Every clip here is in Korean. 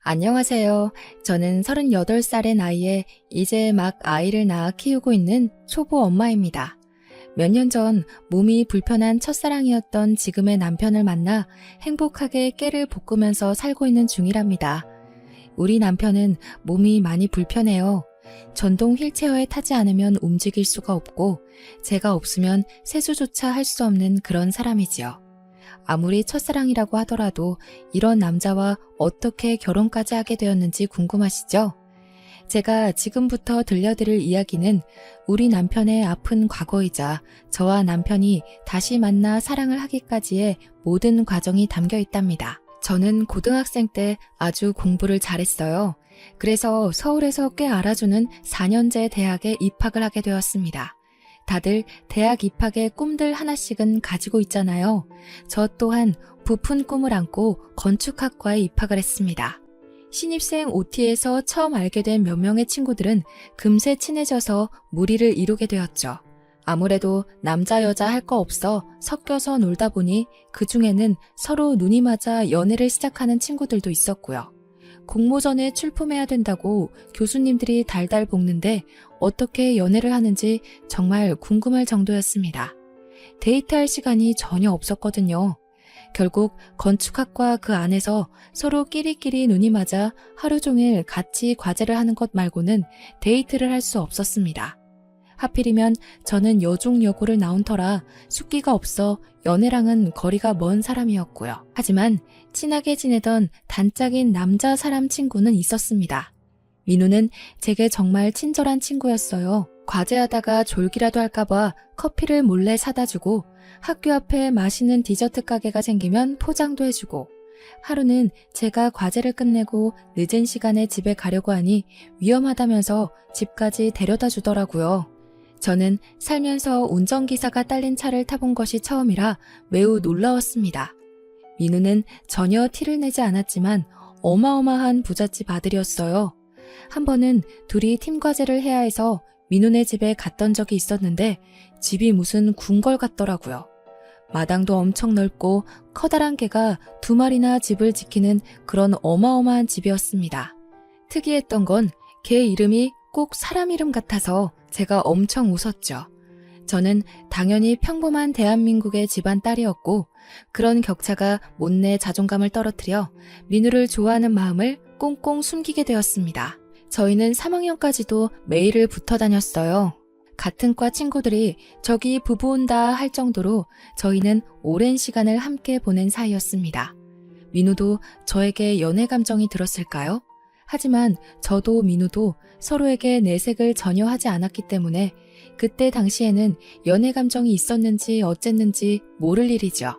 안녕하세요. 저는 38살의 나이에 이제 막 아이를 낳아 키우고 있는 초보 엄마입니다. 몇 년 전 몸이 불편한 첫사랑이었던 지금의 남편을 만나 행복하게 깨를 볶으면서 살고 있는 중이랍니다. 우리 남편은 몸이 많이 불편해요. 전동 휠체어에 타지 않으면 움직일 수가 없고 제가 없으면 세수조차 할 수 없는 그런 사람이지요. 아무리 첫사랑이라고 하더라도 이런 남자와 어떻게 결혼까지 하게 되었는지 궁금하시죠? 제가 지금부터 들려드릴 이야기는 우리 남편의 아픈 과거이자 저와 남편이 다시 만나 사랑을 하기까지의 모든 과정이 담겨 있답니다. 저는 고등학생 때 아주 공부를 잘했어요. 그래서 서울에서 꽤 알아주는 4년제 대학에 입학을 하게 되었습니다. 다들 대학 입학의 꿈들 하나씩은 가지고 있잖아요. 저 또한 부푼 꿈을 안고 건축학과에 입학을 했습니다. 신입생 OT에서 처음 알게 된 몇 명의 친구들은 금세 친해져서 무리를 이루게 되었죠. 아무래도 남자 여자 할 거 없어 섞여서 놀다 보니 그 중에는 서로 눈이 맞아 연애를 시작하는 친구들도 있었고요. 공모전에 출품해야 된다고 교수님들이 달달 볶는데 어떻게 연애를 하는지 정말 궁금할 정도였습니다. 데이트할 시간이 전혀 없었거든요. 결국 건축학과 그 안에서 서로 끼리끼리 눈이 맞아 하루 종일 같이 과제를 하는 것 말고는 데이트를 할 수 없었습니다. 하필이면 저는 여중여고를 나온 터라 숫기가 없어 연애랑은 거리가 먼 사람이었고요. 하지만 친하게 지내던 단짝인 남자 사람 친구는 있었습니다. 민우는 제게 정말 친절한 친구였어요. 과제하다가 졸기라도 할까봐 커피를 몰래 사다 주고 학교 앞에 맛있는 디저트 가게가 생기면 포장도 해주고 하루는 제가 과제를 끝내고 늦은 시간에 집에 가려고 하니 위험하다면서 집까지 데려다 주더라고요. 저는 살면서 운전기사가 딸린 차를 타본 것이 처음이라 매우 놀라웠습니다. 민우는 전혀 티를 내지 않았지만 어마어마한 부잣집 아들이었어요. 한 번은 둘이 팀과제를 해야 해서 민우네 집에 갔던 적이 있었는데 집이 무슨 궁궐 같더라고요. 마당도 엄청 넓고 커다란 개가 2마리나 집을 지키는 그런 어마어마한 집이었습니다. 특이했던 건 개 이름이 꼭 사람 이름 같아서 제가 엄청 웃었죠. 저는 당연히 평범한 대한민국의 집안 딸이었고 그런 격차가 못내 자존감을 떨어뜨려 민우를 좋아하는 마음을 꽁꽁 숨기게 되었습니다. 저희는 3학년까지도 매일을 붙어 다녔어요. 같은 과 친구들이 저기 부부 온다 할 정도로 저희는 오랜 시간을 함께 보낸 사이였습니다. 민우도 저에게 연애 감정이 들었을까요? 하지만 저도 민우도 서로에게 내색을 전혀 하지 않았기 때문에 그때 당시에는 연애 감정이 있었는지 어쨌는지 모를 일이죠.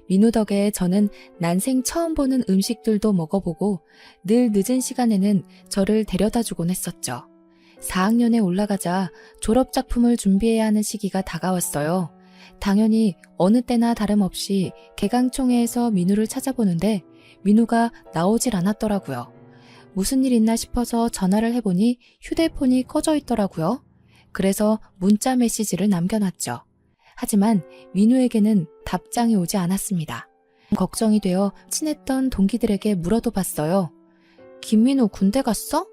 민우 덕에 저는 난생 처음 보는 음식들도 먹어보고 늘 늦은 시간에는 저를 데려다 주곤 했었죠. 4학년에 올라가자 졸업작품을 준비해야 하는 시기가 다가왔어요. 당연히 어느 때나 다름없이 개강총회에서 민우를 찾아보는데 민우가 나오질 않았더라고요. 무슨 일 있나 싶어서 전화를 해보니 휴대폰이 꺼져 있더라고요. 그래서 문자 메시지를 남겨놨죠. 하지만 민우에게는 답장이 오지 않았습니다. 걱정이 되어 친했던 동기들에게 물어도 봤어요. 김민우 군대 갔어?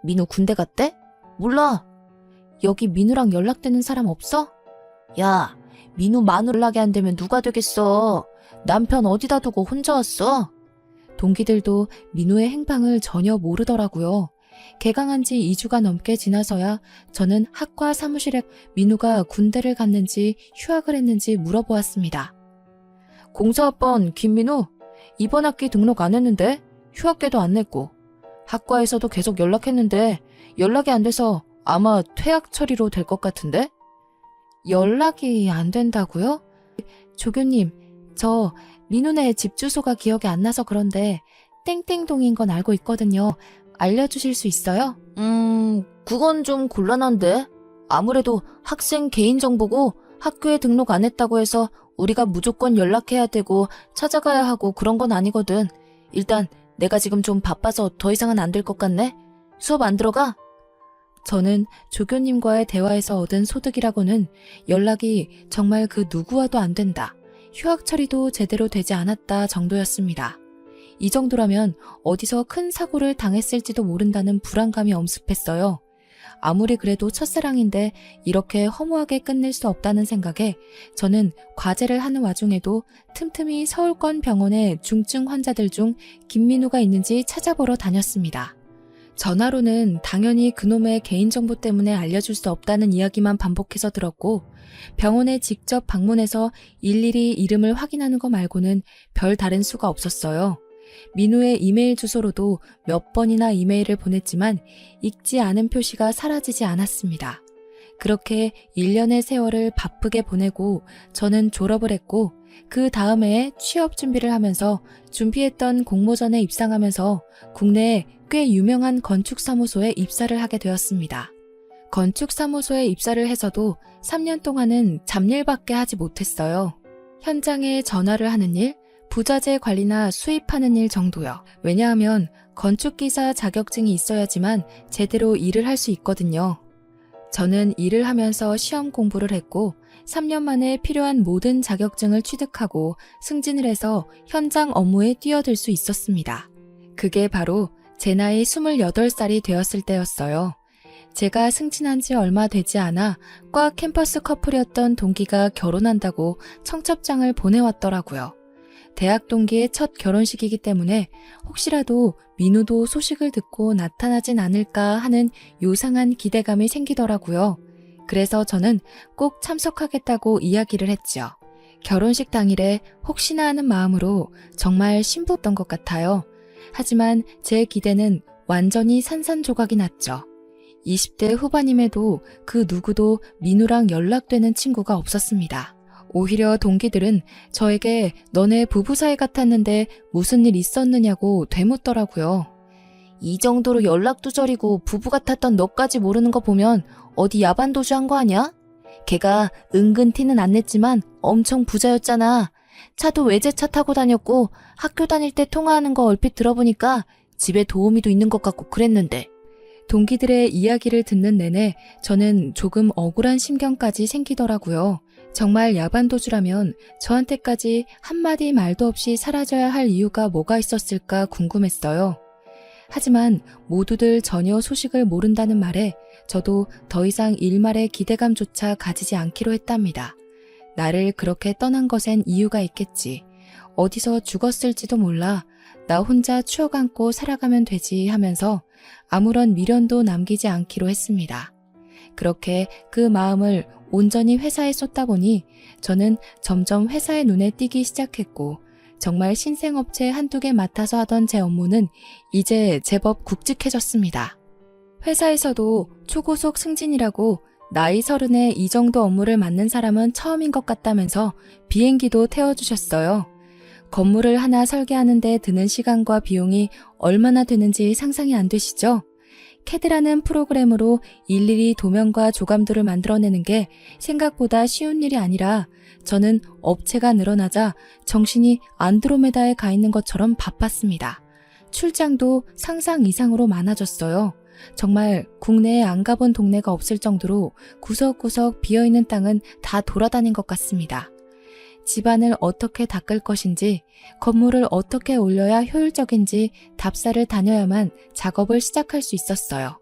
민우 군대 갔대? 몰라. 여기 민우랑 연락되는 사람 없어? 야, 민우 마누 연락이 안 되면 누가 되겠어. 남편 어디다 두고 혼자 왔어? 동기들도 민우의 행방을 전혀 모르더라고요. 개강한 지 2주가 넘게 지나서야 저는 학과 사무실에 민우가 군대를 갔는지 휴학을 했는지 물어보았습니다. 공사학번 김민우, 이번 학기 등록 안 했는데 휴학계도 안 냈고 학과에서도 계속 연락했는데 연락이 안 돼서 아마 퇴학 처리로 될 것 같은데? 연락이 안 된다고요? 조교님, 저 민우네 집 주소가 기억이 안 나서 그런데 땡땡동인 건 알고 있거든요. 알려주실 수 있어요? 그건 좀 곤란한데. 아무래도 학생 개인정보고 학교에 등록 안 했다고 해서 우리가 무조건 연락해야 되고 찾아가야 하고 그런 건 아니거든. 일단 내가 지금 좀 바빠서 더 이상은 안 될 것 같네. 수업 안 들어가? 저는 조교님과의 대화에서 얻은 소득이라고는 연락이 정말 그 누구와도 안 된다. 휴학 처리도 제대로 되지 않았다 정도였습니다. 이 정도라면 어디서 큰 사고를 당했을지도 모른다는 불안감이 엄습했어요. 아무리 그래도 첫사랑인데 이렇게 허무하게 끝낼 수 없다는 생각에 저는 과제를 하는 와중에도 틈틈이 서울권 병원의 중증 환자들 중 김민우가 있는지 찾아보러 다녔습니다. 전화로는 당연히 그놈의 개인정보 때문에 알려줄 수 없다는 이야기만 반복해서 들었고 병원에 직접 방문해서 일일이 이름을 확인하는 거 말고는 별 다른 수가 없었어요. 민우의 이메일 주소로도 몇 번이나 이메일을 보냈지만 읽지 않은 표시가 사라지지 않았습니다. 그렇게 1년의 세월을 바쁘게 보내고 저는 졸업을 했고 그 다음에 취업 준비를 하면서 준비했던 공모전에 입상하면서 국내에 꽤 유명한 건축사무소에 입사를 하게 되었습니다. 건축사무소에 입사를 해서도 3년 동안은 잡일밖에 하지 못했어요. 현장에 전화를 하는 일, 부자재 관리나 수입하는 일 정도요. 왜냐하면 건축기사 자격증이 있어야지만 제대로 일을 할 수 있거든요. 저는 일을 하면서 시험 공부를 했고 3년 만에 필요한 모든 자격증을 취득하고 승진을 해서 현장 업무에 뛰어들 수 있었습니다. 그게 바로 제 나이 28살이 되었을 때였어요. 제가 승진한 지 얼마 되지 않아 과 캠퍼스 커플이었던 동기가 결혼한다고 청첩장을 보내왔더라고요. 대학 동기의 첫 결혼식이기 때문에 혹시라도 민우도 소식을 듣고 나타나진 않을까 하는 요상한 기대감이 생기더라고요. 그래서 저는 꼭 참석하겠다고 이야기를 했죠. 결혼식 당일에 혹시나 하는 마음으로 정말 신부였던 것 같아요. 하지만 제 기대는 완전히 산산조각이 났죠. 20대 후반임에도 그 누구도 민우랑 연락되는 친구가 없었습니다. 오히려 동기들은 저에게 너네 부부 사이 같았는데 무슨 일 있었느냐고 되묻더라고요. 이 정도로 연락 두절이고 부부 같았던 너까지 모르는 거 보면 어디 야반도주 한 거 아니야? 걔가 은근 티는 안 냈지만 엄청 부자였잖아. 차도 외제차 타고 다녔고 학교 다닐 때 통화하는 거 얼핏 들어보니까 집에 도우미도 있는 것 같고 그랬는데. 동기들의 이야기를 듣는 내내 저는 조금 억울한 심경까지 생기더라고요. 정말 야반도주라면 저한테까지 한마디 말도 없이 사라져야 할 이유가 뭐가 있었을까 궁금했어요. 하지만 모두들 전혀 소식을 모른다는 말에 저도 더 이상 일말의 기대감조차 가지지 않기로 했답니다. 나를 그렇게 떠난 것엔 이유가 있겠지. 어디서 죽었을지도 몰라. 나 혼자 추억 안고 살아가면 되지 하면서 아무런 미련도 남기지 않기로 했습니다. 그렇게 그 마음을 온전히 회사에 쏟다 보니 저는 점점 회사의 눈에 띄기 시작했고 정말 신생업체 한두 개 맡아서 하던 제 업무는 이제 제법 굵직해졌습니다. 회사에서도 초고속 승진이라고 나이 30에 이 정도 업무를 맡는 사람은 처음인 것 같다면서 비행기도 태워주셨어요. 건물을 하나 설계하는데 드는 시간과 비용이 얼마나 되는지 상상이 안 되시죠? 캐드라는 프로그램으로 일일이 도면과 조감도를 만들어내는 게 생각보다 쉬운 일이 아니라 저는 업체가 늘어나자 정신이 안드로메다에 가 있는 것처럼 바빴습니다. 출장도 상상 이상으로 많아졌어요. 정말 국내에 안 가본 동네가 없을 정도로 구석구석 비어있는 땅은 다 돌아다닌 것 같습니다. 집안을 어떻게 닦을 것인지, 건물을 어떻게 올려야 효율적인지 답사를 다녀야만 작업을 시작할 수 있었어요.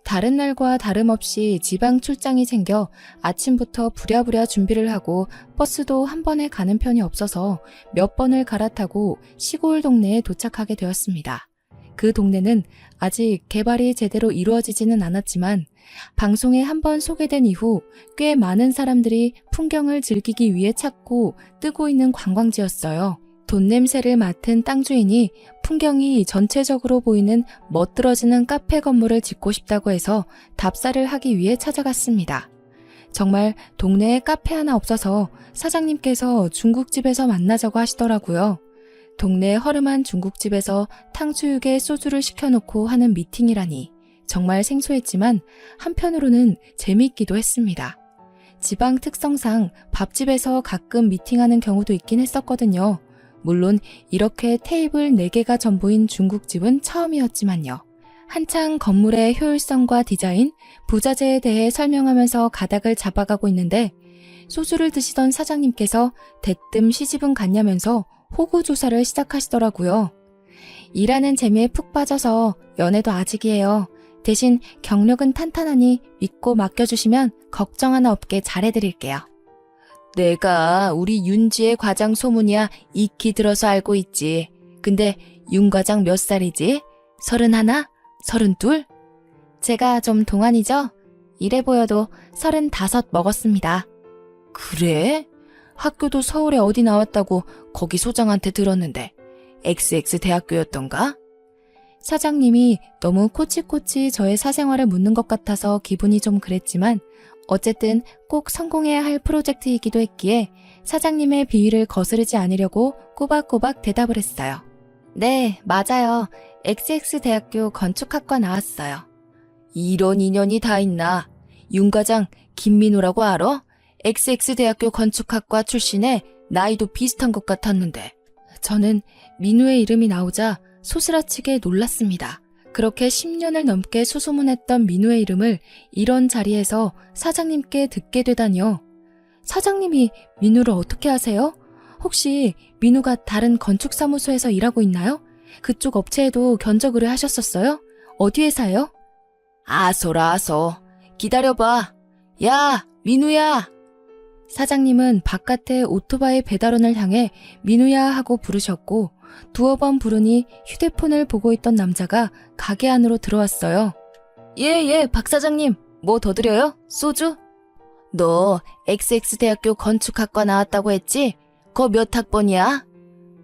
다른 날과 다름없이 지방 출장이 생겨 아침부터 부랴부랴 준비를 하고 버스도 한 번에 가는 편이 없어서 몇 번을 갈아타고 시골 동네에 도착하게 되었습니다. 그 동네는 아직 개발이 제대로 이루어지지는 않았지만 방송에 한번 소개된 이후 꽤 많은 사람들이 풍경을 즐기기 위해 찾고 뜨고 있는 관광지였어요. 돈 냄새를 맡은 땅 주인이 풍경이 전체적으로 보이는 멋들어지는 카페 건물을 짓고 싶다고 해서 답사를 하기 위해 찾아갔습니다. 정말 동네에 카페 하나 없어서 사장님께서 중국집에서 만나자고 하시더라고요. 동네 허름한 중국집에서 탕수육에 소주를 시켜놓고 하는 미팅이라니 정말 생소했지만 한편으로는 재미있기도 했습니다. 지방 특성상 밥집에서 가끔 미팅하는 경우도 있긴 했었거든요. 물론 이렇게 테이블 4개가 전부인 중국집은 처음이었지만요. 한창 건물의 효율성과 디자인, 부자재에 대해 설명하면서 가닥을 잡아가고 있는데 소주를 드시던 사장님께서 대뜸 시집은 갔냐면서 호구조사를 시작하시더라고요. 일하는 재미에 푹 빠져서 연애도 아직이에요. 대신 경력은 탄탄하니 믿고 맡겨주시면 걱정 하나 없게 잘해드릴게요. 내가 우리 윤지의 과장 소문이야 익히 들어서 알고 있지. 근데 윤 과장 몇 살이지? 31? 32? 제가 좀 동안이죠? 이래 보여도 35 먹었습니다. 그래? 학교도 서울에 어디 나왔다고 거기 소장한테 들었는데 XX 대학교였던가? 사장님이 너무 코치코치 저의 사생활을 묻는 것 같아서 기분이 좀 그랬지만 어쨌든 꼭 성공해야 할 프로젝트이기도 했기에 사장님의 비위를 거스르지 않으려고 꼬박꼬박 대답을 했어요. 네, 맞아요. XX 대학교 건축학과 나왔어요. 이런 인연이 다 있나? 윤 과장 김민우라고 알아? XX 대학교 건축학과 출신에 나이도 비슷한 것 같았는데. 저는 민우의 이름이 나오자 소스라치게 놀랐습니다. 그렇게 10년을 넘게 수소문했던 민우의 이름을 이런 자리에서 사장님께 듣게 되다니요. 사장님이 민우를 어떻게 아세요? 혹시 민우가 다른 건축사무소에서 일하고 있나요? 그쪽 업체에도 견적 의뢰하셨었어요? 어디 회사요? 아소라 아소. 기다려봐. 야, 민우야. 사장님은 바깥에 오토바이 배달원을 향해 민우야 하고 부르셨고 두어 번 부르니 휴대폰을 보고 있던 남자가 가게 안으로 들어왔어요. 예, 박 사장님. 뭐 더 드려요? 소주? 너 XX대학교 건축학과 나왔다고 했지? 거 몇 학번이야?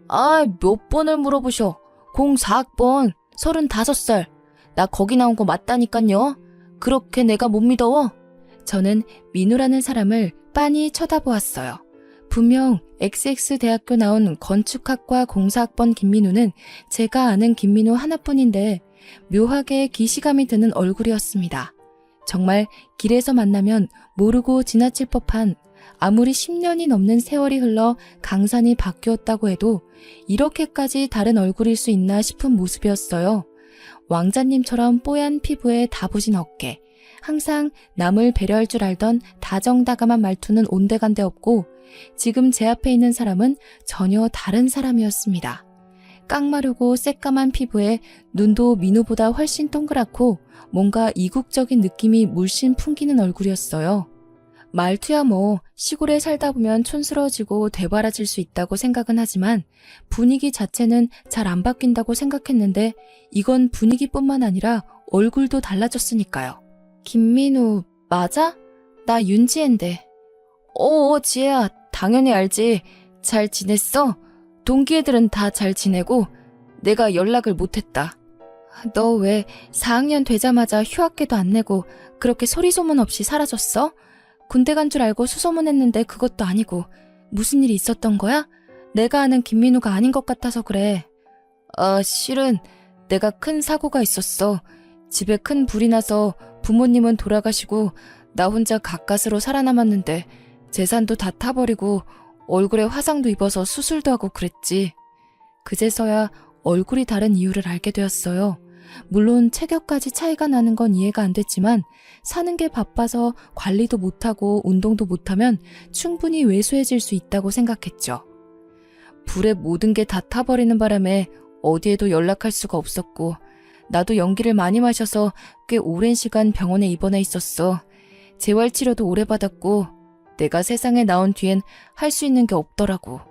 아, 몇 번을 물어보셔. 04학번, 35살. 나 거기 나온 거 맞다니깐요. 그렇게 내가 못 믿어? 저는 민우라는 사람을 빤히 쳐다보았어요. 분명 XX대학교 나온 건축학과 04학번 김민우는 제가 아는 김민우 하나뿐인데 묘하게 기시감이 드는 얼굴이었습니다. 정말 길에서 만나면 모르고 지나칠 법한 아무리 10년이 넘는 세월이 흘러 강산이 바뀌었다고 해도 이렇게까지 다른 얼굴일 수 있나 싶은 모습이었어요. 왕자님처럼 뽀얀 피부에 다부진 어깨, 항상 남을 배려할 줄 알던 다정다감한 말투는 온데간데 없고 지금 제 앞에 있는 사람은 전혀 다른 사람이었습니다. 깡마르고 새까만 피부에 눈도 민우보다 훨씬 동그랗고 뭔가 이국적인 느낌이 물씬 풍기는 얼굴이었어요. 말투야 뭐 시골에 살다 보면 촌스러워지고 되바라질 수 있다고 생각은 하지만 분위기 자체는 잘 안 바뀐다고 생각했는데 이건 분위기뿐만 아니라 얼굴도 달라졌으니까요. 김민우 맞아? 나 윤지혜인데. 지혜야 당연히 알지. 잘 지냈어? 동기 애들은 다 잘 지내고 내가 연락을 못했다. 너 왜 4학년 되자마자 휴학계도 안 내고 그렇게 소리소문 없이 사라졌어? 군대 간 줄 알고 수소문했는데 그것도 아니고 무슨 일이 있었던 거야? 내가 아는 김민우가 아닌 것 같아서 그래. 실은 내가 큰 사고가 있었어. 집에 큰 불이 나서 부모님은 돌아가시고 나 혼자 가까스로 살아남았는데 재산도 다 타버리고 얼굴에 화상도 입어서 수술도 하고 그랬지. 그제서야 얼굴이 다른 이유를 알게 되었어요. 물론 체격까지 차이가 나는 건 이해가 안 됐지만 사는 게 바빠서 관리도 못하고 운동도 못하면 충분히 왜소해질 수 있다고 생각했죠. 불에 모든 게 다 타버리는 바람에 어디에도 연락할 수가 없었고 나도 연기를 많이 마셔서 꽤 오랜 시간 병원에 입원해 있었어. 재활치료도 오래 받았고 내가 세상에 나온 뒤엔 할 수 있는 게 없더라고.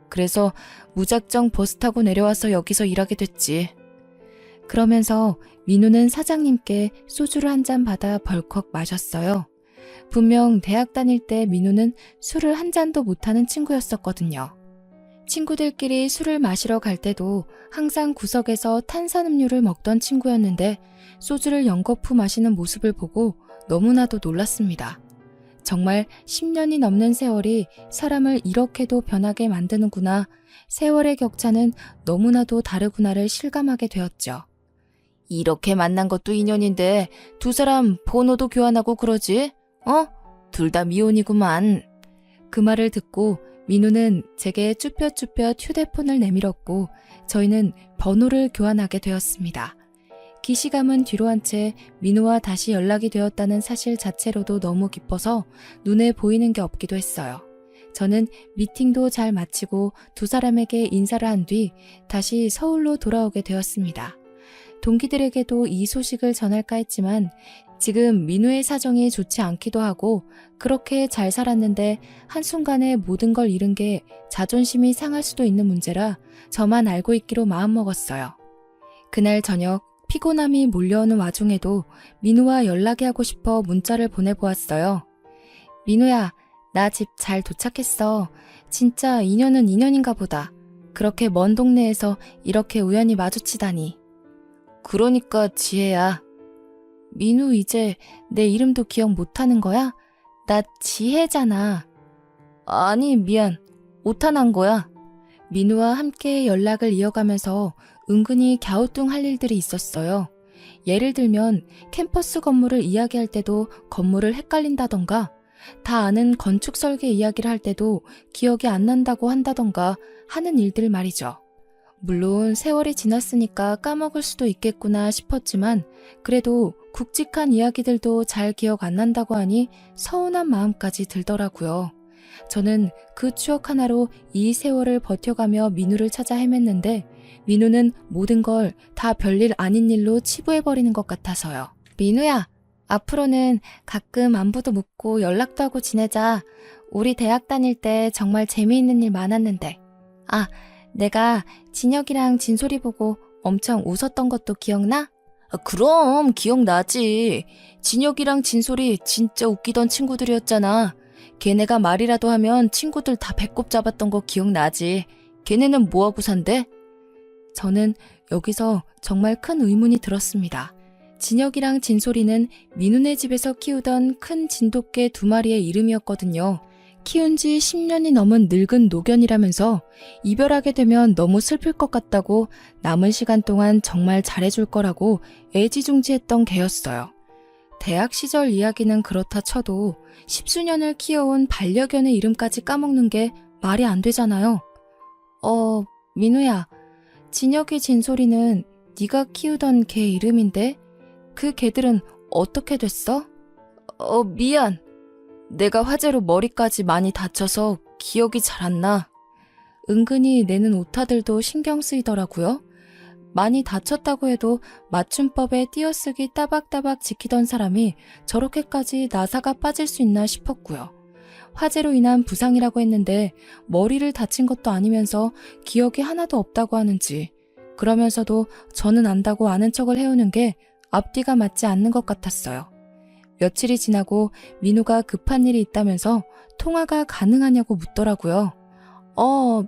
그래서 무작정 버스 타고 내려와서 여기서 일하게 됐지. 그러면서 민우는 사장님께 소주를 한 잔 받아 벌컥 마셨어요. 분명 대학 다닐 때 민우는 술을 한 잔도 못하는 친구였었거든요. 친구들끼리 술을 마시러 갈 때도 항상 구석에서 탄산음료를 먹던 친구였는데 소주를 연거푸 마시는 모습을 보고 너무나도 놀랐습니다. 정말 10년이 넘는 세월이 사람을 이렇게도 변하게 만드는구나. 세월의 격차는 너무나도 다르구나를 실감하게 되었죠. 이렇게 만난 것도 인연인데 두 사람 번호도 교환하고 그러지? 둘 다 미혼이구만. 그 말을 듣고 민우는 제게 쭈뼛쭈뼛 휴대폰을 내밀었고 저희는 번호를 교환하게 되었습니다. 기시감은 뒤로 한 채 민우와 다시 연락이 되었다는 사실 자체로도 너무 기뻐서 눈에 보이는 게 없기도 했어요. 저는 미팅도 잘 마치고 두 사람에게 인사를 한 뒤 다시 서울로 돌아오게 되었습니다. 동기들에게도 이 소식을 전할까 했지만 지금 민우의 사정이 좋지 않기도 하고 그렇게 잘 살았는데 한순간에 모든 걸 잃은 게 자존심이 상할 수도 있는 문제라 저만 알고 있기로 마음먹었어요. 그날 저녁 피곤함이 몰려오는 와중에도 민우와 연락이 하고 싶어 문자를 보내보았어요. 민우야, 나 집 잘 도착했어. 진짜 인연은 인연인가 보다. 그렇게 먼 동네에서 이렇게 우연히 마주치다니. 그러니까 지혜야. 민우 이제 내 이름도 기억 못하는 거야? 나 지혜잖아. 아니 미안. 오타난 거야. 민우와 함께 연락을 이어가면서 은근히 갸우뚱할 일들이 있었어요. 예를 들면 캠퍼스 건물을 이야기할 때도 건물을 헷갈린다던가 다 아는 건축 설계 이야기를 할 때도 기억이 안 난다고 한다던가 하는 일들 말이죠. 물론 세월이 지났으니까 까먹을 수도 있겠구나 싶었지만 그래도 굵직한 이야기들도 잘 기억 안 난다고 하니 서운한 마음까지 들더라고요. 저는 그 추억 하나로 이 세월을 버텨가며 민우를 찾아 헤맸는데 민우는 모든 걸 다 별일 아닌 일로 치부해버리는 것 같아서요. 민우야, 앞으로는 가끔 안부도 묻고 연락도 하고 지내자. 우리 대학 다닐 때 정말 재미있는 일 많았는데. 아, 내가 진혁이랑 진솔이 보고 엄청 웃었던 것도 기억나? 그럼 기억나지. 진혁이랑 진솔이 진짜 웃기던 친구들이었잖아. 걔네가 말이라도 하면 친구들 다 배꼽 잡았던 거 기억나지. 걔네는 뭐하고 산대? 저는 여기서 정말 큰 의문이 들었습니다. 진혁이랑 진솔이는 민우네 집에서 키우던 큰 진돗개 2마리의 이름이었거든요. 키운 지 10년이 넘은 늙은 노견이라면서 이별하게 되면 너무 슬플 것 같다고 남은 시간 동안 정말 잘해줄 거라고 애지중지했던 개였어요. 대학 시절 이야기는 그렇다 쳐도 10수년을 키워온 반려견의 이름까지 까먹는 게 말이 안 되잖아요. 민우야, 진혁이 진솔이는 네가 키우던 개 이름인데 그 개들은 어떻게 됐어? 미안. 내가 화재로 머리까지 많이 다쳐서 기억이 잘 안 나. 은근히 내는 오타들도 신경 쓰이더라고요. 많이 다쳤다고 해도 맞춤법에 띄어쓰기 따박따박 지키던 사람이 저렇게까지 나사가 빠질 수 있나 싶었고요. 화재로 인한 부상이라고 했는데 머리를 다친 것도 아니면서 기억이 하나도 없다고 하는지 그러면서도 저는 안다고 아는 척을 해오는 게 앞뒤가 맞지 않는 것 같았어요. 며칠이 지나고 민우가 급한 일이 있다면서 통화가 가능하냐고 묻더라고요.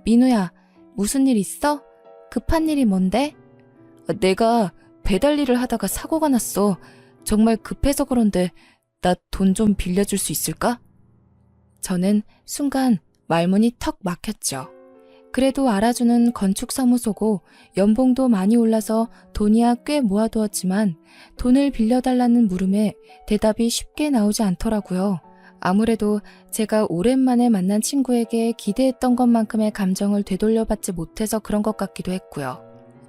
민우야, 무슨 일 있어? 급한 일이 뭔데? 내가 배달 일을 하다가 사고가 났어. 정말 급해서 그런데 나 돈 좀 빌려줄 수 있을까? 저는 순간 말문이 턱 막혔죠. 그래도 알아주는 건축사무소고 연봉도 많이 올라서 돈이야 꽤 모아두었지만 돈을 빌려달라는 물음에 대답이 쉽게 나오지 않더라고요. 아무래도 제가 오랜만에 만난 친구에게 기대했던 것만큼의 감정을 되돌려받지 못해서 그런 것 같기도 했고요.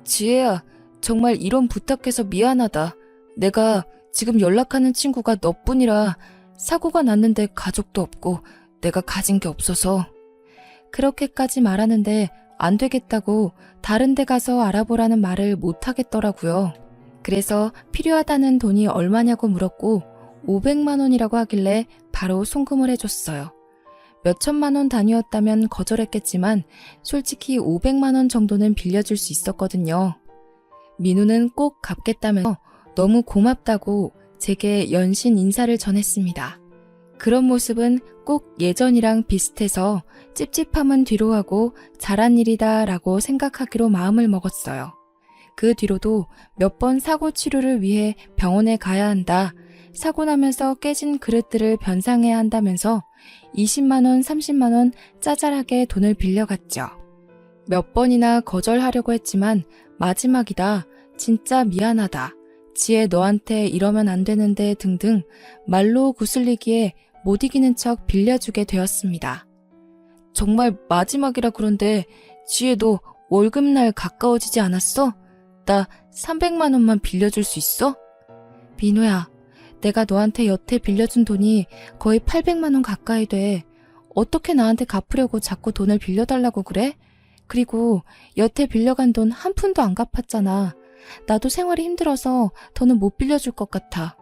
지혜야, 정말 이런 부탁해서 미안하다. 내가 지금 연락하는 친구가 너뿐이라 사고가 났는데 가족도 없고 내가 가진 게 없어서. 그렇게까지 말하는데 안 되겠다고 다른 데 가서 알아보라는 말을 못 하겠더라고요. 그래서 필요하다는 돈이 얼마냐고 물었고 500만 원이라고 하길래 바로 송금을 해줬어요. 몇천만 원 단위였다면 거절했겠지만 솔직히 500만 원 정도는 빌려줄 수 있었거든요. 민우는 꼭 갚겠다면서 너무 고맙다고 제게 연신 인사를 전했습니다. 그런 모습은 꼭 예전이랑 비슷해서 찝찝함은 뒤로 하고 잘한 일이다 라고 생각하기로 마음을 먹었어요. 그 뒤로도 몇 번 사고 치료를 위해 병원에 가야 한다. 사고 나면서 깨진 그릇들을 변상해야 한다면서 20만 원, 30만 원 짜잘하게 돈을 빌려갔죠. 몇 번이나 거절하려고 했지만 마지막이다. 진짜 미안하다. 지혜 너한테 이러면 안 되는데 등등 말로 구슬리기에 못 이기는 척 빌려주게 되었습니다. 정말 마지막이라 그런데 지혜 너 월급날 가까워지지 않았어? 나 300만 원만 빌려줄 수 있어? 민우야, 내가 너한테 여태 빌려준 돈이 거의 800만 원 가까이 돼. 어떻게 나한테 갚으려고 자꾸 돈을 빌려달라고 그래? 그리고 여태 빌려간 돈 한 푼도 안 갚았잖아. 나도 생활이 힘들어서 더는 못 빌려줄 것 같아.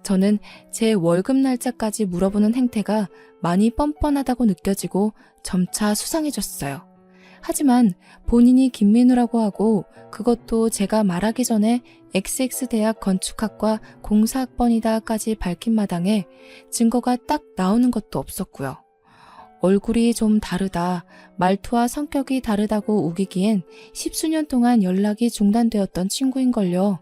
저는 제 월급 날짜까지 물어보는 행태가 많이 뻔뻔하다고 느껴지고 점차 수상해졌어요. 하지만 본인이 김민우라고 하고 그것도 제가 말하기 전에 XX대학 건축학과 공사학번이다까지 밝힌 마당에 증거가 딱 나오는 것도 없었고요. 얼굴이 좀 다르다, 말투와 성격이 다르다고 우기기엔 10수년 동안 연락이 중단되었던 친구인걸요.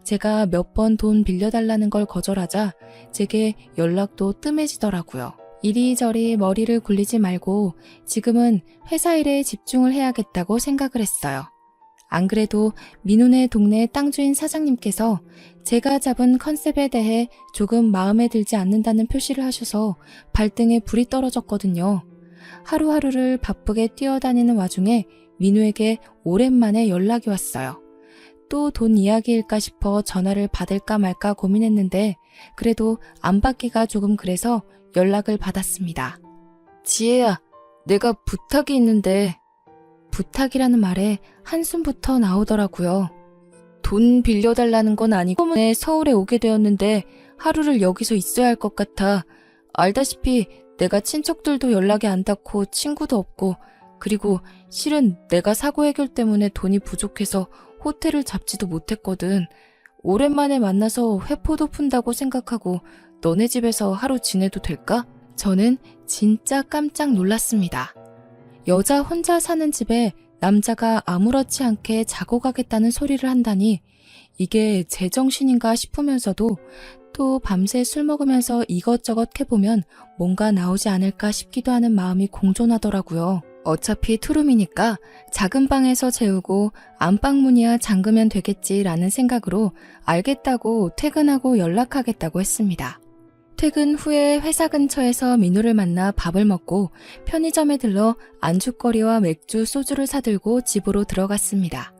제가 몇 번 돈 빌려달라는 걸 거절하자 제게 연락도 뜸해지더라고요. 이리저리 머리를 굴리지 말고 지금은 회사 일에 집중을 해야겠다고 생각을 했어요. 안 그래도 민훈의 동네 땅주인 사장님께서 제가 잡은 컨셉에 대해 조금 마음에 들지 않는다는 표시를 하셔서 발등에 불이 떨어졌거든요. 하루하루를 바쁘게 뛰어다니는 와중에 민우에게 오랜만에 연락이 왔어요. 또 돈 이야기일까 싶어 전화를 받을까 말까 고민했는데 그래도 안 받기가 조금 그래서 연락을 받았습니다. 지혜야, 내가 부탁이 있는데. 부탁이라는 말에 한숨부터 나오더라고요. 돈 빌려달라는 건 아니고 때문에 서울에 오게 되었는데 하루를 여기서 있어야 할 것 같아. 알다시피 내가 친척들도 연락이 안 닿고 친구도 없고 그리고 실은 내가 사고 해결 때문에 돈이 부족해서 호텔을 잡지도 못했거든. 오랜만에 만나서 회포도 푼다고 생각하고 너네 집에서 하루 지내도 될까? 저는 진짜 깜짝 놀랐습니다. 여자 혼자 사는 집에 남자가 아무렇지 않게 자고 가겠다는 소리를 한다니 이게 제정신인가 싶으면서도 또 밤새 술 먹으면서 이것저것 해보면 뭔가 나오지 않을까 싶기도 하는 마음이 공존하더라고요. 어차피 투룸이니까 작은 방에서 재우고 안방문이야 잠그면 되겠지라는 생각으로 알겠다고 퇴근하고 연락하겠다고 했습니다. 퇴근 후에 회사 근처에서 민우를 만나 밥을 먹고 편의점에 들러 안주거리와 맥주, 소주를 사들고 집으로 들어갔습니다.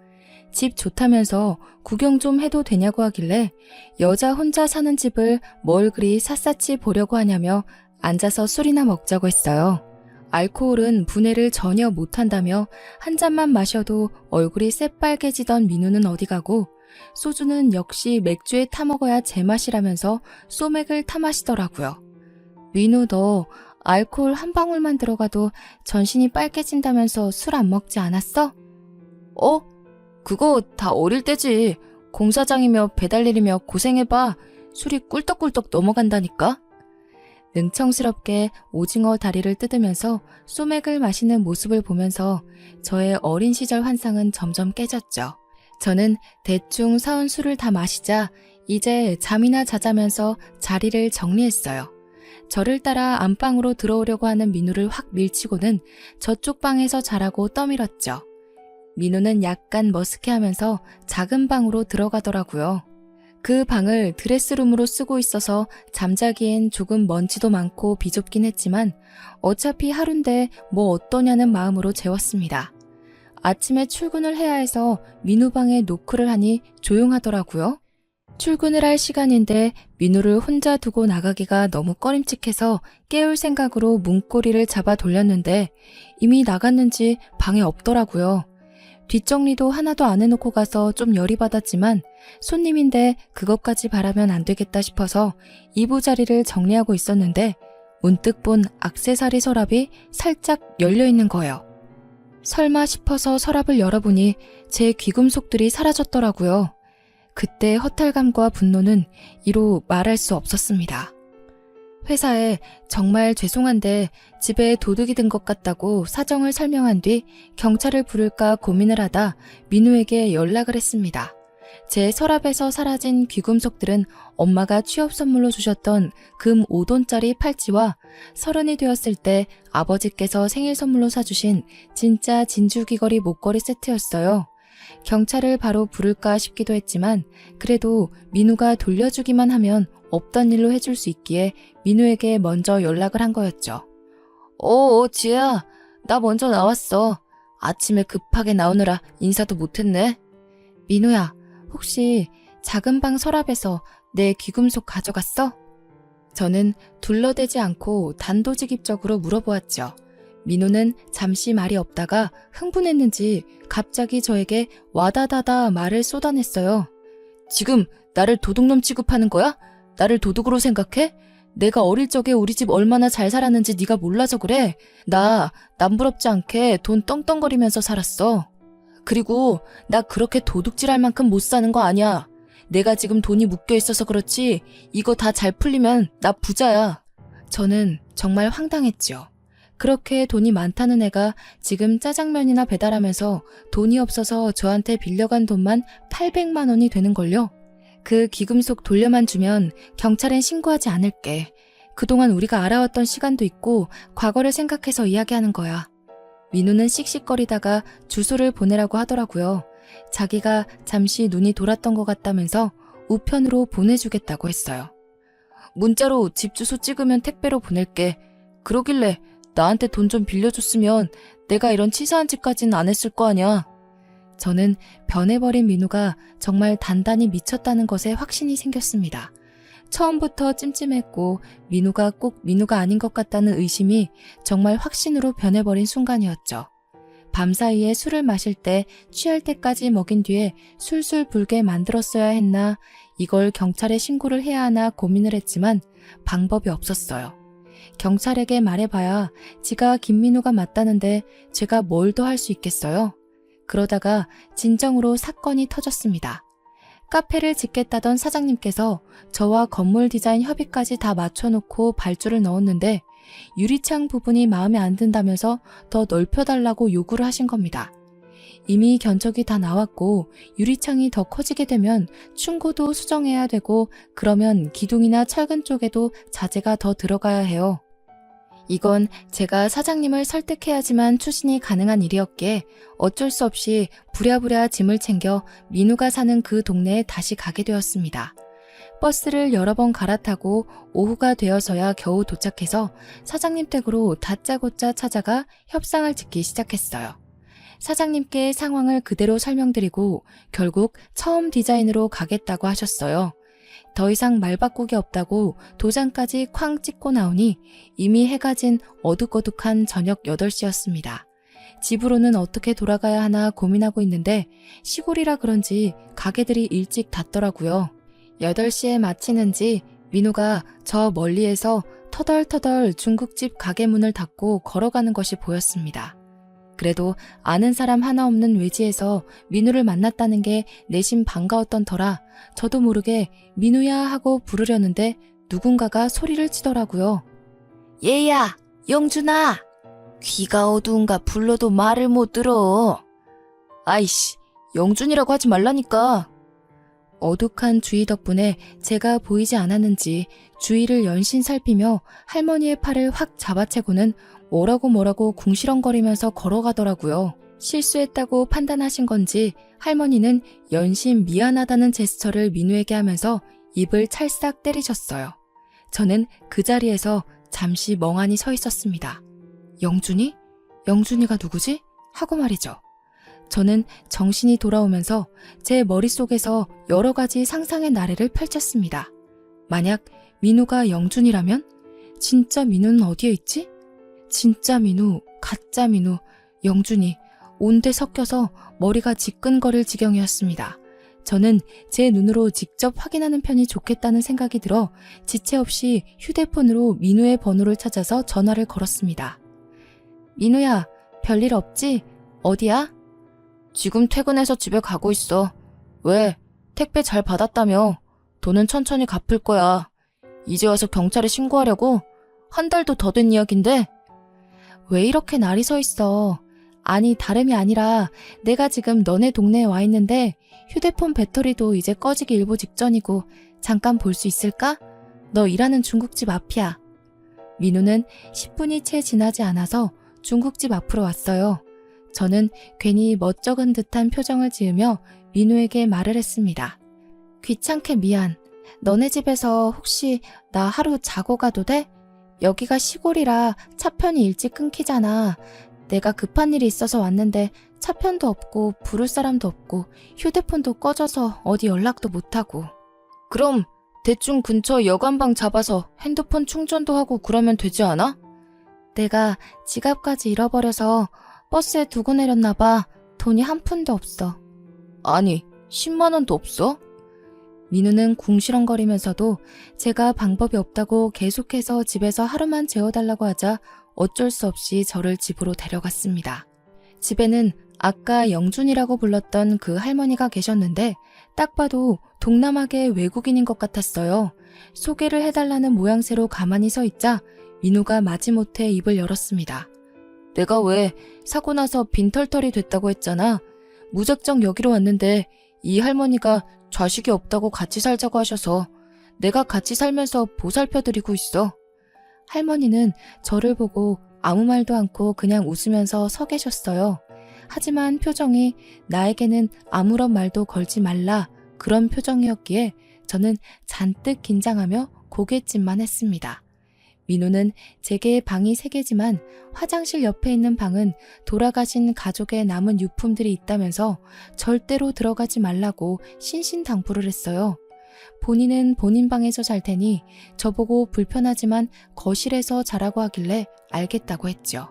집 좋다면서 구경 좀 해도 되냐고 하길래 여자 혼자 사는 집을 뭘 그리 샅샅이 보려고 하냐며 앉아서 술이나 먹자고 했어요. 알코올은 분해를 전혀 못한다며 한 잔만 마셔도 얼굴이 새빨개지던 민우는 어디 가고 소주는 역시 맥주에 타먹어야 제맛이라면서 소맥을 타마시더라고요. 민우 너 알코올 한 방울만 들어가도 전신이 빨개진다면서 술 안 먹지 않았어? 그거 다 어릴 때지. 공사장이며 배달일이며 고생해봐. 술이 꿀떡꿀떡 넘어간다니까? 능청스럽게 오징어 다리를 뜯으면서 소맥을 마시는 모습을 보면서 저의 어린 시절 환상은 점점 깨졌죠. 저는 대충 사온 술을 다 마시자 이제 잠이나 자자면서 자리를 정리했어요. 저를 따라 안방으로 들어오려고 하는 민우를 확 밀치고는 저쪽 방에서 자라고 떠밀었죠. 민우는 약간 머쓱해하면서 작은 방으로 들어가더라고요. 그 방을 드레스룸으로 쓰고 있어서 잠자기엔 조금 먼지도 많고 비좁긴 했지만 어차피 하루인데 뭐 어떠냐는 마음으로 재웠습니다. 아침에 출근을 해야 해서 민우 방에 노크를 하니 조용하더라고요. 출근을 할 시간인데 민우를 혼자 두고 나가기가 너무 꺼림칙해서 깨울 생각으로 문고리를 잡아 돌렸는데 이미 나갔는지 방에 없더라고요. 뒷정리도 하나도 안 해놓고 가서 좀 열이 받았지만 손님인데 그것까지 바라면 안 되겠다 싶어서 이부자리를 정리하고 있었는데 문득 본 액세서리 서랍이 살짝 열려있는 거예요. 설마 싶어서 서랍을 열어보니 제 귀금속들이 사라졌더라고요. 그때 허탈감과 분노는 이루 말할 수 없었습니다. 회사에 정말 죄송한데 집에 도둑이 든 것 같다고 사정을 설명한 뒤 경찰을 부를까 고민을 하다 민우에게 연락을 했습니다. 제 서랍에서 사라진 귀금속들은 엄마가 취업 선물로 주셨던 금 5돈짜리 팔찌와 30이 되었을 때 아버지께서 생일 선물로 사주신 진짜 진주 귀걸이 목걸이 세트였어요. 경찰을 바로 부를까 싶기도 했지만 그래도 민우가 돌려주기만 하면 없던 일로 해줄 수 있기에 민우에게 먼저 연락을 한 거였죠. 지혜야, 나 먼저 나왔어. 아침에 급하게 나오느라 인사도 못했네. 민우야, 혹시 작은 방 서랍에서 내 귀금속 가져갔어? 저는 둘러대지 않고 단도직입적으로 물어보았죠. 민호는 잠시 말이 없다가 흥분했는지 갑자기 저에게 와다다다 말을 쏟아냈어요. 지금 나를 도둑놈 취급하는 거야? 나를 도둑으로 생각해? 내가 어릴 적에 우리 집 얼마나 잘 살았는지 네가 몰라서 그래. 나 남부럽지 않게 돈 떵떵거리면서 살았어. 그리고 나 그렇게 도둑질할 만큼 못 사는 거 아니야. 내가 지금 돈이 묶여 있어서 그렇지 이거 다 잘 풀리면 나 부자야. 저는 정말 황당했죠. 그렇게 돈이 많다는 애가 지금 짜장면이나 배달하면서 돈이 없어서 저한테 빌려간 돈만 800만 원이 되는걸요. 그 기금속 돌려만 주면 경찰엔 신고하지 않을게. 그동안 우리가 알아왔던 시간도 있고 과거를 생각해서 이야기하는 거야. 민우는 씩씩거리다가 주소를 보내라고 하더라고요. 자기가 잠시 눈이 돌았던 것 같다면서 우편으로 보내주겠다고 했어요. 문자로 집 주소 찍으면 택배로 보낼게. 그러길래 나한테 돈 좀 빌려줬으면 내가 이런 치사한 짓까지는 안 했을 거 아니야. 저는 변해버린 민우가 정말 단단히 미쳤다는 것에 확신이 생겼습니다. 처음부터 찜찜했고 민우가 꼭 민우가 아닌 것 같다는 의심이 정말 확신으로 변해버린 순간이었죠. 밤사이에 술을 마실 때 취할 때까지 먹인 뒤에 술술 불게 만들었어야 했나, 이걸 경찰에 신고를 해야 하나 고민을 했지만 방법이 없었어요. 경찰에게 말해봐야 지가 김민우가 맞다는데 제가 뭘 더 할 수 있겠어요? 그러다가 진정으로 사건이 터졌습니다. 카페를 짓겠다던 사장님께서 저와 건물 디자인 협의까지 다 맞춰놓고 발주를 넣었는데 유리창 부분이 마음에 안 든다면서 더 넓혀달라고 요구를 하신 겁니다. 이미 견적이 다 나왔고 유리창이 더 커지게 되면 충고도 수정해야 되고 그러면 기둥이나 철근 쪽에도 자재가 더 들어가야 해요. 이건 제가 사장님을 설득해야지만 추진이 가능한 일이었기에 어쩔 수 없이 부랴부랴 짐을 챙겨 민우가 사는 그 동네에 다시 가게 되었습니다. 버스를 여러 번 갈아타고 오후가 되어서야 겨우 도착해서 사장님 댁으로 다짜고짜 찾아가 협상을 짓기 시작했어요. 사장님께 상황을 그대로 설명드리고 결국 처음 디자인으로 가겠다고 하셨어요. 더 이상 말 바꾸기 없다고 도장까지 쾅 찍고 나오니 이미 해가 진 어둑어둑한 저녁 8시였습니다. 집으로는 어떻게 돌아가야 하나 고민하고 있는데 시골이라 그런지 가게들이 일찍 닫더라고요. 8시에 마치는지 민우가 저 멀리에서 터덜터덜 중국집 가게 문을 닫고 걸어가는 것이 보였습니다. 그래도 아는 사람 하나 없는 외지에서 민우를 만났다는 게 내심 반가웠던 터라 저도 모르게 민우야 하고 부르려는데 누군가가 소리를 치더라고요. 얘야, 영준아! 귀가 어두운가 불러도 말을 못 들어. 아이씨, 영준이라고 하지 말라니까. 어둑한 주위 덕분에 제가 보이지 않았는지 주위를 연신 살피며 할머니의 팔을 확 잡아채고는 뭐라고 궁시렁거리면서 걸어가더라고요. 실수했다고 판단하신 건지 할머니는 연신 미안하다는 제스처를 민우에게 하면서 입을 찰싹 때리셨어요. 저는 그 자리에서 잠시 멍하니 서 있었습니다. 영준이? 영준이가 누구지? 하고 말이죠. 저는 정신이 돌아오면서 제 머릿속에서 여러 가지 상상의 나래를 펼쳤습니다. 만약 민우가 영준이라면? 진짜 민우는 어디에 있지? 진짜 민우, 가짜 민우, 영준이 온데 섞여서 머리가 지끈거릴 지경이었습니다. 저는 제 눈으로 직접 확인하는 편이 좋겠다는 생각이 들어 지체 없이 휴대폰으로 민우의 번호를 찾아서 전화를 걸었습니다. 민우야, 별일 없지? 어디야? 지금 퇴근해서 집에 가고 있어. 왜? 택배 잘 받았다며. 돈은 천천히 갚을 거야. 이제 와서 경찰에 신고하려고? 한 달도 더 된 이야기인데? 왜 이렇게 날이 서 있어? 아니, 다름이 아니라 내가 지금 너네 동네에 와 있는데 휴대폰 배터리도 이제 꺼지기 일보 직전이고 잠깐 볼 수 있을까? 너 일하는 중국집 앞이야. 민우는 10분이 채 지나지 않아서 중국집 앞으로 왔어요. 저는 괜히 멋쩍은 듯한 표정을 지으며 민우에게 말을 했습니다. 귀찮게 미안. 너네 집에서 혹시 나 하루 자고 가도 돼? 여기가 시골이라 차편이 일찍 끊기잖아. 내가 급한 일이 있어서 왔는데 차편도 없고 부를 사람도 없고 휴대폰도 꺼져서 어디 연락도 못하고. 그럼 대충 근처 여관방 잡아서 핸드폰 충전도 하고 그러면 되지 않아? 내가 지갑까지 잃어버려서 버스에 두고 내렸나 봐. 돈이 한 푼도 없어. 아니, 10만 원도 없어? 민우는 궁시렁거리면서도 제가 방법이 없다고 계속해서 집에서 하루만 재워달라고 하자 어쩔 수 없이 저를 집으로 데려갔습니다. 집에는 아까 영준이라고 불렀던 그 할머니가 계셨는데 딱 봐도 동남아계 외국인인 것 같았어요. 소개를 해달라는 모양새로 가만히 서 있자 민우가 마지못해 입을 열었습니다. 내가 왜 사고 나서 빈털털이 됐다고 했잖아. 무작정 여기로 왔는데 이 할머니가 자식이 없다고 같이 살자고 하셔서 내가 같이 살면서 보살펴드리고 있어. 할머니는 저를 보고 아무 말도 않고 그냥 웃으면서 서 계셨어요. 하지만 표정이 나에게는 아무런 말도 걸지 말라 그런 표정이었기에 저는 잔뜩 긴장하며 고갯짓만 했습니다. 민우는 제게 방이 3개지만 화장실 옆에 있는 방은 돌아가신 가족의 남은 유품들이 있다면서 절대로 들어가지 말라고 신신당부를 했어요. 본인은 본인 방에서 잘 테니 저보고 불편하지만 거실에서 자라고 하길래 알겠다고 했죠.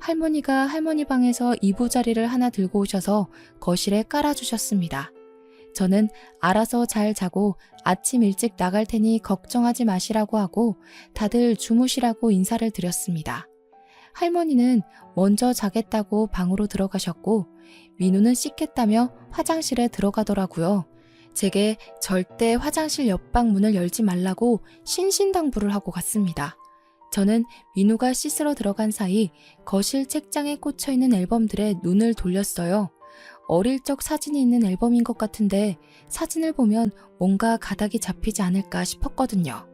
할머니가 할머니 방에서 이부자리를 하나 들고 오셔서 거실에 깔아주셨습니다. 저는 알아서 잘 자고 아침 일찍 나갈 테니 걱정하지 마시라고 하고 다들 주무시라고 인사를 드렸습니다. 할머니는 먼저 자겠다고 방으로 들어가셨고 민우는 씻겠다며 화장실에 들어가더라고요. 제게 절대 화장실 옆방 문을 열지 말라고 신신당부를 하고 갔습니다. 저는 민우가 씻으러 들어간 사이 거실 책장에 꽂혀있는 앨범들에 눈을 돌렸어요. 어릴 적 사진이 있는 앨범인 것 같은데 사진을 보면 뭔가 가닥이 잡히지 않을까 싶었거든요.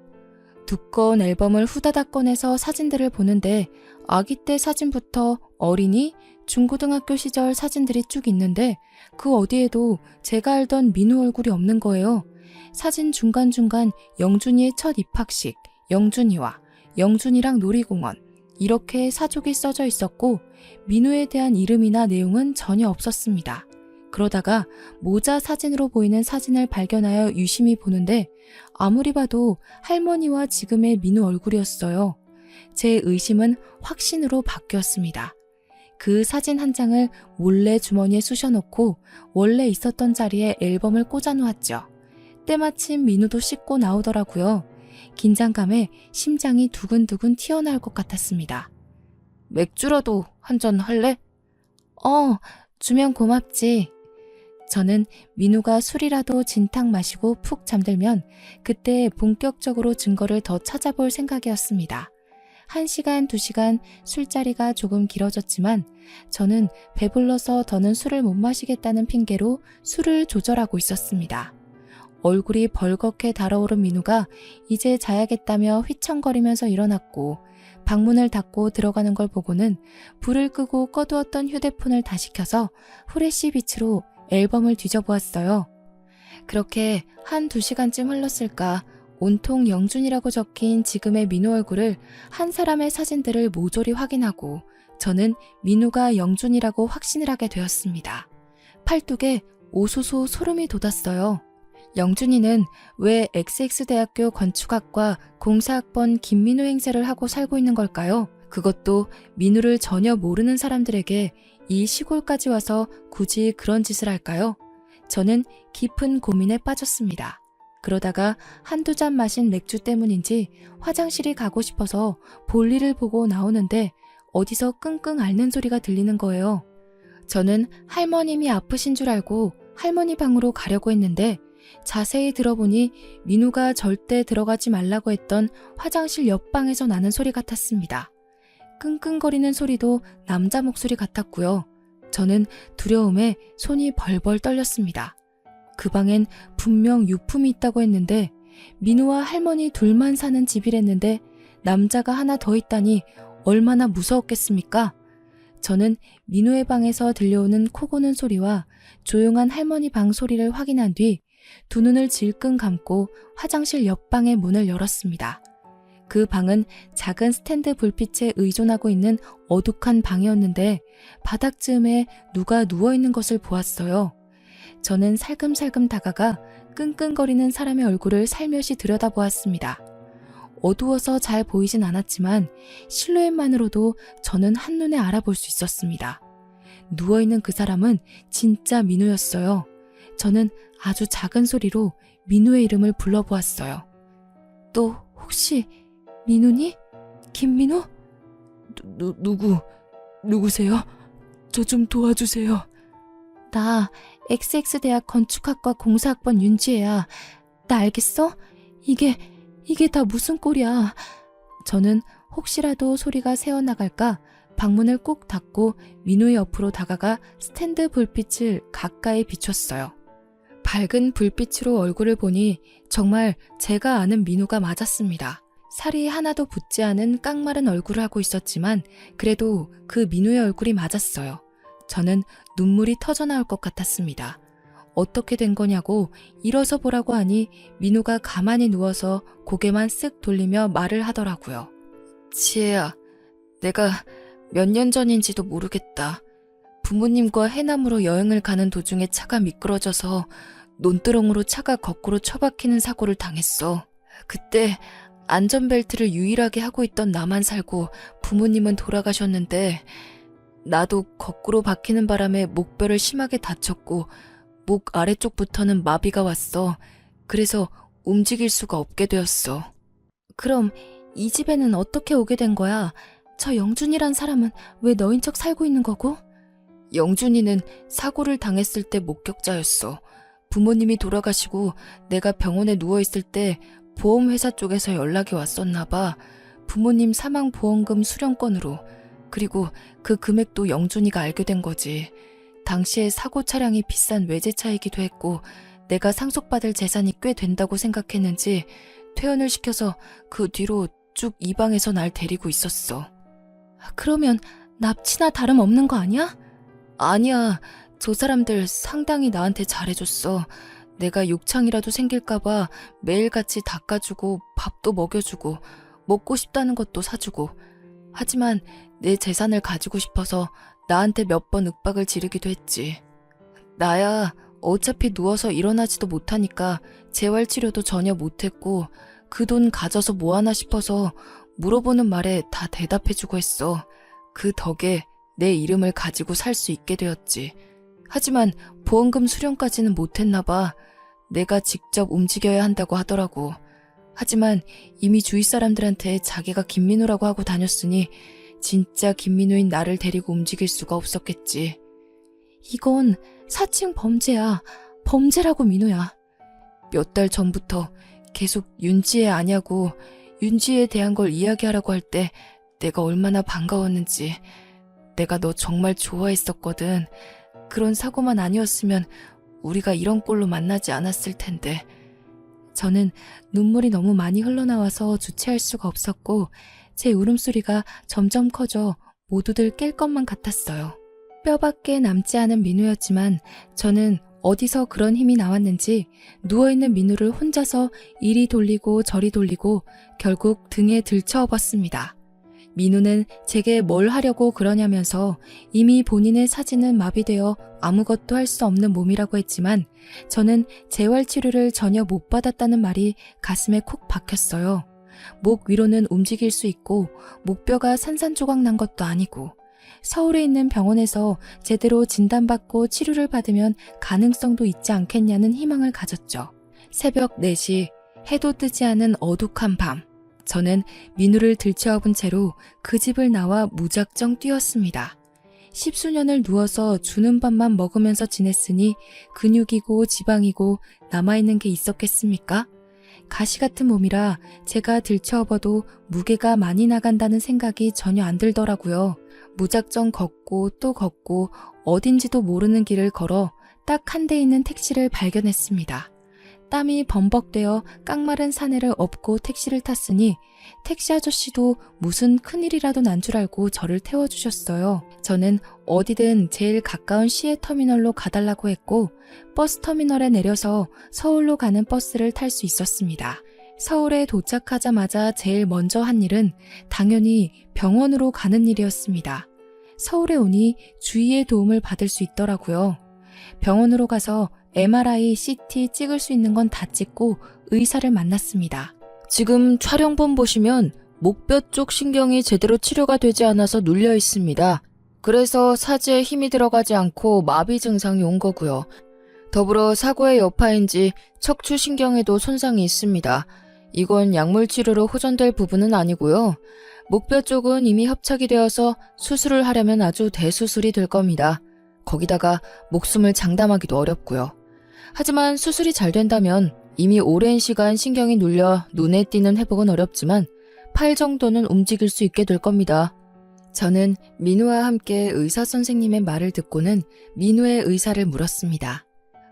두꺼운 앨범을 후다닥 꺼내서 사진들을 보는데 아기 때 사진부터 어린이, 중고등학교 시절 사진들이 쭉 있는데 그 어디에도 제가 알던 민우 얼굴이 없는 거예요. 사진 중간중간 영준이의 첫 입학식, 영준이와 영준이랑 놀이공원 이렇게 사족이 써져 있었고 민우에 대한 이름이나 내용은 전혀 없었습니다. 그러다가 모자 사진으로 보이는 사진을 발견하여 유심히 보는데 아무리 봐도 할머니와 지금의 민우 얼굴이었어요. 제 의심은 확신으로 바뀌었습니다. 그 사진 한 장을 몰래 주머니에 쑤셔놓고 원래 있었던 자리에 앨범을 꽂아놓았죠. 때마침 민우도 씻고 나오더라고요. 긴장감에 심장이 두근두근 튀어나올 것 같았습니다. 맥주라도 한잔 할래? 주면 고맙지. 저는 민우가 술이라도 진탕 마시고 푹 잠들면 그때 본격적으로 증거를 더 찾아볼 생각이었습니다. 1시간, 2시간 술자리가 조금 길어졌지만 저는 배불러서 더는 술을 못 마시겠다는 핑계로 술을 조절하고 있었습니다. 얼굴이 벌겋게 달아오른 민우가 이제 자야겠다며 휘청거리면서 일어났고 방문을 닫고 들어가는 걸 보고는 불을 끄고 꺼두었던 휴대폰을 다시 켜서 후레쉬 빛으로 앨범을 뒤져보았어요. 그렇게 1-2시간쯤 흘렀을까 온통 영준이라고 적힌 지금의 민우 얼굴을 한 사람의 사진들을 모조리 확인하고 저는 민우가 영준이라고 확신을 하게 되었습니다. 팔뚝에 오소소 소름이 돋았어요. 영준이는 왜 XX대학교 건축학과 공사학번 김민우 행세를 하고 살고 있는 걸까요? 그것도 민우를 전혀 모르는 사람들에게 이 시골까지 와서 굳이 그런 짓을 할까요? 저는 깊은 고민에 빠졌습니다. 그러다가 1-2잔 마신 맥주 때문인지 화장실이 가고 싶어서 볼일을 보고 나오는데 어디서 끙끙 앓는 소리가 들리는 거예요. 저는 할머님이 아프신 줄 알고 할머니 방으로 가려고 했는데 자세히 들어보니 민우가 절대 들어가지 말라고 했던 화장실 옆방에서 나는 소리 같았습니다. 끙끙거리는 소리도 남자 목소리 같았고요. 저는 두려움에 손이 벌벌 떨렸습니다. 그 방엔 분명 유품이 있다고 했는데 민우와 할머니 둘만 사는 집이랬는데 남자가 하나 더 있다니 얼마나 무서웠겠습니까? 저는 민우의 방에서 들려오는 코 고는 소리와 조용한 할머니 방 소리를 확인한 뒤 두 눈을 질끈 감고 화장실 옆방의 문을 열었습니다. 그 방은 작은 스탠드 불빛에 의존하고 있는 어둑한 방이었는데 바닥쯤에 누가 누워있는 것을 보았어요. 저는 살금살금 다가가 끙끙거리는 사람의 얼굴을 살며시 들여다보았습니다. 어두워서 잘 보이진 않았지만 실루엣만으로도 저는 한눈에 알아볼 수 있었습니다. 누워있는 그 사람은 진짜 민우였어요. 저는 아주 작은 소리로 민우의 이름을 불러보았어요. 또 혹시 민우니? 김민우? 누구세요? 저 좀 도와주세요. 나 XX대학 건축학과 공사학번 윤지혜야. 나 알겠어? 이게 다 무슨 꼴이야. 저는 혹시라도 소리가 새어나갈까 방문을 꾹 닫고 민우의 옆으로 다가가 스탠드 불빛을 가까이 비췄어요. 밝은 불빛으로 얼굴을 보니 정말 제가 아는 민우가 맞았습니다. 살이 하나도 붙지 않은 깡마른 얼굴을 하고 있었지만 그래도 그 민우의 얼굴이 맞았어요. 저는 눈물이 터져나올 것 같았습니다. 어떻게 된 거냐고 일어서 보라고 하니 민우가 가만히 누워서 고개만 쓱 돌리며 말을 하더라고요. 지혜야, 내가 몇 년 전인지도 모르겠다. 부모님과 해남으로 여행을 가는 도중에 차가 미끄러져서 논두렁으로 차가 거꾸로 처박히는 사고를 당했어. 그때 안전벨트를 유일하게 하고 있던 나만 살고 부모님은 돌아가셨는데 나도 거꾸로 박히는 바람에 목뼈를 심하게 다쳤고 목 아래쪽부터는 마비가 왔어. 그래서 움직일 수가 없게 되었어. 그럼 이 집에는 어떻게 오게 된 거야? 저 영준이란 사람은 왜 너인 척 살고 있는 거고? 영준이는 사고를 당했을 때 목격자였어. 부모님이 돌아가시고 내가 병원에 누워있을 때 보험회사 쪽에서 연락이 왔었나 봐. 부모님 사망보험금 수령권으로. 그리고 그 금액도 영준이가 알게 된 거지. 당시에 사고 차량이 비싼 외제차이기도 했고 내가 상속받을 재산이 꽤 된다고 생각했는지 퇴원을 시켜서 그 뒤로 쭉 이 방에서 날 데리고 있었어. 그러면 납치나 다름없는 거 아니야? 아니야. 저 사람들 상당히 나한테 잘해줬어. 내가 욕창이라도 생길까봐 매일같이 닦아주고 밥도 먹여주고 먹고 싶다는 것도 사주고. 하지만 내 재산을 가지고 싶어서 나한테 몇 번 윽박을 지르기도 했지. 나야 어차피 누워서 일어나지도 못하니까 재활치료도 전혀 못했고 그 돈 가져서 뭐하나 싶어서 물어보는 말에 다 대답해주고 했어. 그 덕에 내 이름을 가지고 살 수 있게 되었지. 하지만 보험금 수령까지는 못했나 봐. 내가 직접 움직여야 한다고 하더라고. 하지만 이미 주위 사람들한테 자기가 김민우라고 하고 다녔으니 진짜 김민우인 나를 데리고 움직일 수가 없었겠지. 이건 사칭 범죄야. 범죄라고 민우야. 몇 달 전부터 계속 윤지혜 아냐고 윤지혜에 대한 걸 이야기하라고 할 때 내가 얼마나 반가웠는지. 내가 너 정말 좋아했었거든. 그런 사고만 아니었으면 우리가 이런 꼴로 만나지 않았을 텐데. 저는 눈물이 너무 많이 흘러나와서 주체할 수가 없었고 제 울음소리가 점점 커져 모두들 깰 것만 같았어요. 뼈밖에 남지 않은 민우였지만 저는 어디서 그런 힘이 나왔는지 누워있는 민우를 혼자서 이리 돌리고 저리 돌리고 결국 등에 들쳐업었습니다. 민우는 제게 뭘 하려고 그러냐면서 이미 본인의 사진은 마비되어 아무것도 할 수 없는 몸이라고 했지만 저는 재활치료를 전혀 못 받았다는 말이 가슴에 콕 박혔어요. 목 위로는 움직일 수 있고 목뼈가 산산조각 난 것도 아니고 서울에 있는 병원에서 제대로 진단받고 치료를 받으면 가능성도 있지 않겠냐는 희망을 가졌죠. 새벽 4시 해도 뜨지 않은 어둑한 밤. 저는 민우를 들쳐업은 채로 그 집을 나와 무작정 뛰었습니다. 10수년을 누워서 주는 밥만 먹으면서 지냈으니 근육이고 지방이고 남아있는 게 있었겠습니까? 가시 같은 몸이라 제가 들쳐업어도 무게가 많이 나간다는 생각이 전혀 안 들더라고요. 무작정 걷고 또 걷고 어딘지도 모르는 길을 걸어 딱 한 대 있는 택시를 발견했습니다. 땀이 범벅되어 깡마른 사내를 업고 택시를 탔으니 택시 아저씨도 무슨 큰일이라도 난 줄 알고 저를 태워주셨어요. 저는 어디든 제일 가까운 시외터미널로 가달라고 했고 버스 터미널에 내려서 서울로 가는 버스를 탈 수 있었습니다. 서울에 도착하자마자 제일 먼저 한 일은 당연히 병원으로 가는 일이었습니다. 서울에 오니 주위의 도움을 받을 수 있더라고요. 병원으로 가서 MRI, CT 찍을 수 있는 건 다 찍고 의사를 만났습니다. 지금 촬영본 보시면 목뼈 쪽 신경이 제대로 치료가 되지 않아서 눌려 있습니다. 그래서 사지에 힘이 들어가지 않고 마비 증상이 온 거고요. 더불어 사고의 여파인지 척추신경에도 손상이 있습니다. 이건 약물 치료로 호전될 부분은 아니고요. 목뼈 쪽은 이미 협착이 되어서 수술을 하려면 아주 대수술이 될 겁니다. 거기다가 목숨을 장담하기도 어렵고요. 하지만 수술이 잘 된다면 이미 오랜 시간 신경이 눌려 눈에 띄는 회복은 어렵지만 팔 정도는 움직일 수 있게 될 겁니다. 저는 민우와 함께 의사 선생님의 말을 듣고는 민우의 의사를 물었습니다.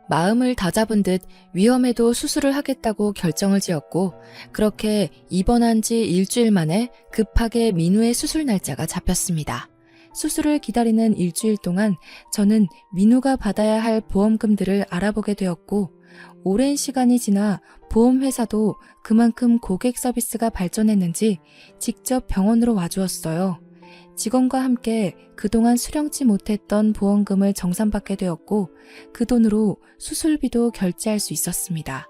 마음을 다잡은 듯 위험해도 수술을 하겠다고 결정을 지었고 그렇게 입원한 지 일주일 만에 급하게 민우의 수술 날짜가 잡혔습니다. 수술을 기다리는 일주일 동안 저는 민우가 받아야 할 보험금들을 알아보게 되었고 오랜 시간이 지나 보험회사도 그만큼 고객 서비스가 발전했는지 직접 병원으로 와주었어요. 직원과 함께 그동안 수령치 못했던 보험금을 정산받게 되었고 그 돈으로 수술비도 결제할 수 있었습니다.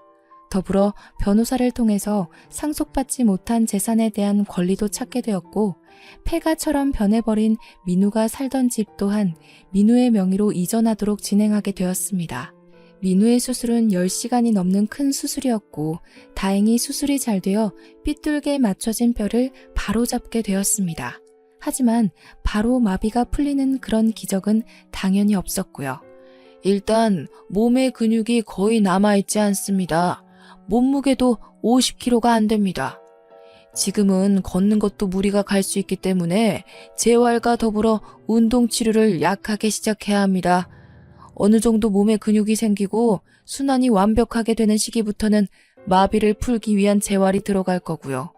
더불어 변호사를 통해서 상속받지 못한 재산에 대한 권리도 찾게 되었고 폐가처럼 변해버린 민우가 살던 집 또한 민우의 명의로 이전하도록 진행하게 되었습니다. 민우의 수술은 10시간이 넘는 큰 수술이었고 다행히 수술이 잘 되어 삐뚤게 맞춰진 뼈를 바로 잡게 되었습니다. 하지만 바로 마비가 풀리는 그런 기적은 당연히 없었고요. 일단 몸의 근육이 거의 남아있지 않습니다. 몸무게도 50kg가 안 됩니다. 지금은 걷는 것도 무리가 갈 수 있기 때문에 재활과 더불어 운동치료를 약하게 시작해야 합니다. 어느 정도 몸에 근육이 생기고 순환이 완벽하게 되는 시기부터는 마비를 풀기 위한 재활이 들어갈 거고요.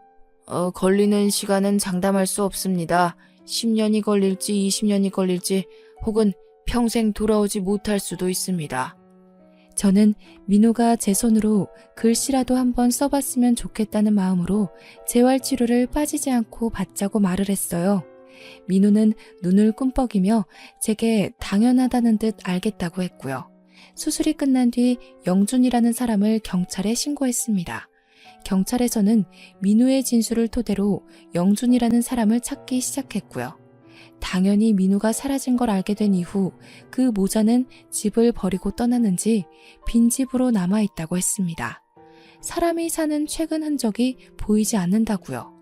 걸리는 시간은 장담할 수 없습니다. 10년이 걸릴지 20년이 걸릴지 혹은 평생 돌아오지 못할 수도 있습니다. 저는 민우가 제 손으로 글씨라도 한번 써봤으면 좋겠다는 마음으로 재활치료를 빠지지 않고 받자고 말을 했어요. 민우는 눈을 꿈뻑이며 제게 당연하다는 듯 알겠다고 했고요. 수술이 끝난 뒤 영준이라는 사람을 경찰에 신고했습니다. 경찰에서는 민우의 진술을 토대로 영준이라는 사람을 찾기 시작했고요. 당연히 민우가 사라진 걸 알게 된 이후 그 모자는 집을 버리고 떠났는지 빈집으로 남아있다고 했습니다. 사람이 사는 최근 흔적이 보이지 않는다고요.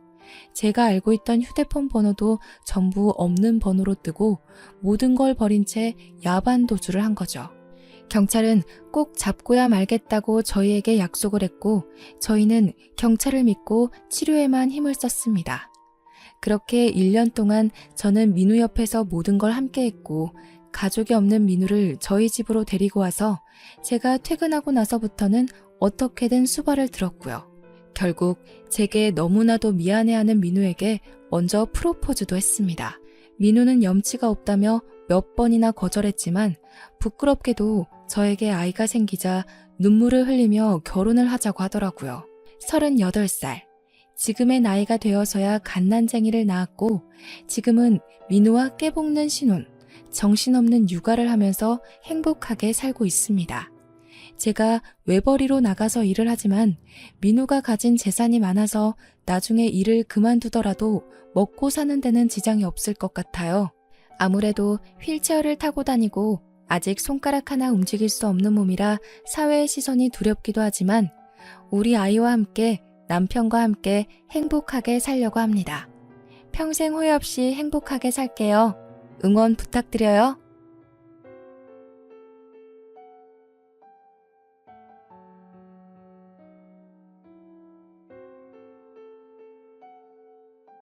제가 알고 있던 휴대폰 번호도 전부 없는 번호로 뜨고 모든 걸 버린 채 야반 도주를 한 거죠. 경찰은 꼭 잡고야 말겠다고 저희에게 약속을 했고 저희는 경찰을 믿고 치료에만 힘을 썼습니다. 그렇게 1년 동안 저는 민우 옆에서 모든 걸 함께 했고 가족이 없는 민우를 저희 집으로 데리고 와서 제가 퇴근하고 나서부터는 어떻게든 수발을 들었고요. 결국 제게 너무나도 미안해하는 민우에게 먼저 프로포즈도 했습니다. 민우는 염치가 없다며 몇 번이나 거절했지만 부끄럽게도 저에게 아이가 생기자 눈물을 흘리며 결혼을 하자고 하더라고요. 38살. 지금의 나이가 되어서야 갓난쟁이를 낳았고 지금은 민우와 깨볶는 신혼, 정신없는 육아를 하면서 행복하게 살고 있습니다. 제가 외벌이로 나가서 일을 하지만 민우가 가진 재산이 많아서 나중에 일을 그만두더라도 먹고 사는 데는 지장이 없을 것 같아요. 아무래도 휠체어를 타고 다니고 아직 손가락 하나 움직일 수 없는 몸이라 사회의 시선이 두렵기도 하지만 우리 아이와 함께 남편과 함께 행복하게 살려고 합니다. 평생 후회 없이 행복하게 살게요. 응원 부탁드려요.